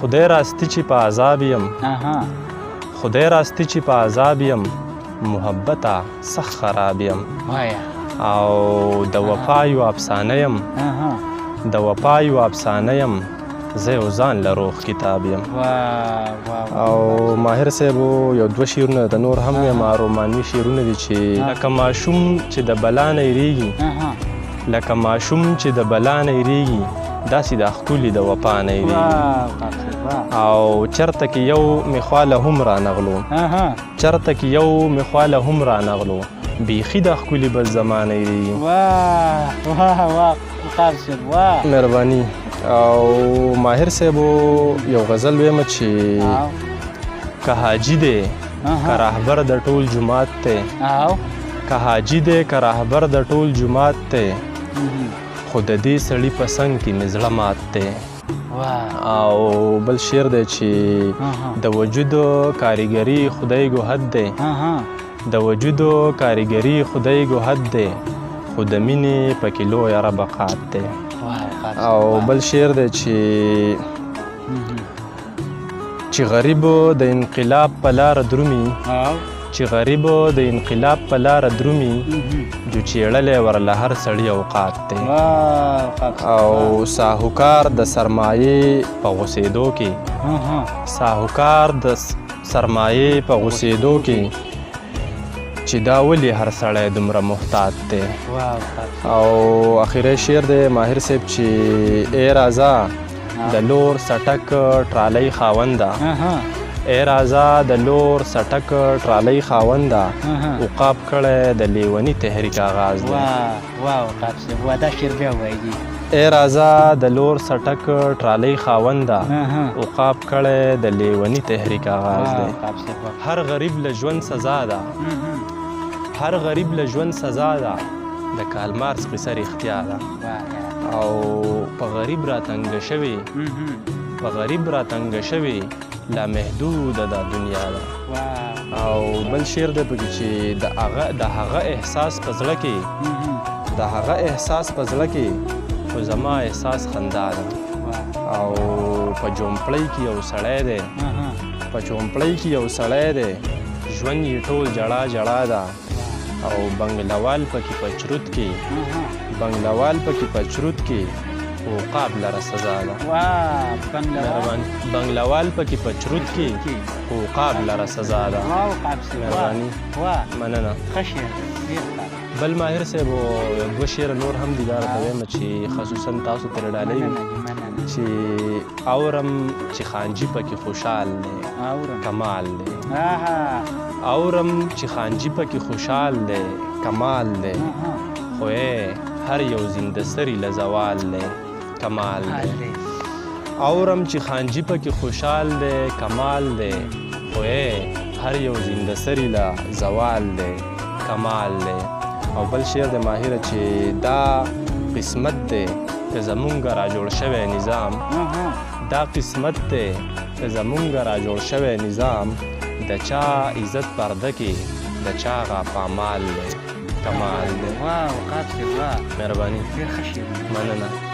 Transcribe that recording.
خدای راستی چې په عذاب یم خدای راستی چې په عذاب یم محبته سخت خراب یم او د وفا یو افسانه یم د وفا یو افسانه یم زه یو ځان له روغ کتاب یم او ماهر صاحب یو دوه شعرونه د نور هم یم رومانوي شعرونه دي چې لکه ماشوم چې د بلا نه یریږي لکه ماشوم چې د بلا نه یریږي داسې د ښکلي د وفا نه یریږي او چرته کې یو مې خواله هم رانغلو چرته کې یو مې خواله هم رانغلو بیخي د ښکلي بل زمانه یریږي مهرباني او ماهر صاحب یو غزل ویمه چې که حاجي دی که رهبر د ټول جومات دی که حاجي دی که رهبر د ټول جومات دی خو د دې سړي په څنګ کې مې زړه مات دی او بل شعر دی چې د وجود کاریګري خدای ګو حد دی د وجود کاریګري خدای ګو حد دی خو د مینې پکې لویه ربقات دی او بل شعر دی چې غریب د انقلاب په لاره درومي چې غریب د انقلاب په لاره درومي جو چیړلی ورله هر سړي اوقات دی او ساهوکار د سرمایې په غوسېدو کې ساهوکار د سرمایې په غوسېدو کې چې دا ولې هر سړی دومره محتاط دی او اخیری شعر دی ماهر صاحب چې ای راځه د لور سټک ټرالۍ خاونده ای راځه د لور سټک ټرالۍ خاونده عقاب کړی د لیوني تحریک آغاز دی ای راځه د لور سټک ټرالۍ خاونده عقاب کړی د لیوني تحریک آغاز دی هر غریب له ژوند سزا ده هر غریب له ژوند سزا ده د کالمارس قصه رښتیا ده او په غریب راتنګه شوې په غریب راتنګه شوې لا محدوده دا دنیا ده او بل شعر دی پکې چې د هغه احساس په زړه کې د هغه احساس په زړه کې خو زما احساس خندا ده او په جومپړۍ کې یو سړی دی په جومپړۍ کې یو سړی دی ژوند یې ټول جړا جړا ده او بنګلوال پکې په چروت کې بنګلوال پکې په چروت کې عقاب لره سزا ده بنګلوال پکې په چروت کې عقاب لره سزا ده مهرباني مننه بل ماهر صاحب یو دوه شعر نور هم دي دا راته وایم چې خصوصا تاسو ترې ډالۍ وي چې اورم چې خانجي پکې خوشحال دی کمال دی اورم چې خانجي پکې خوشحال دی کمال دی خو هر یو زنده سری له زوال دی کمال دی اورم چې خانجي پکې خوشحال دی کمال دی خو هر یو زنده سری له زوال دی کمال دی او بل شعر د ماهره چې دا قسمت دی که زمونږ را جوړ شوی نظام دا قسمت دی که زمونږ را جوړ شوی نظام د چا عزت پرده کې د چا غا پامال دی کمال دی مهرباني مننه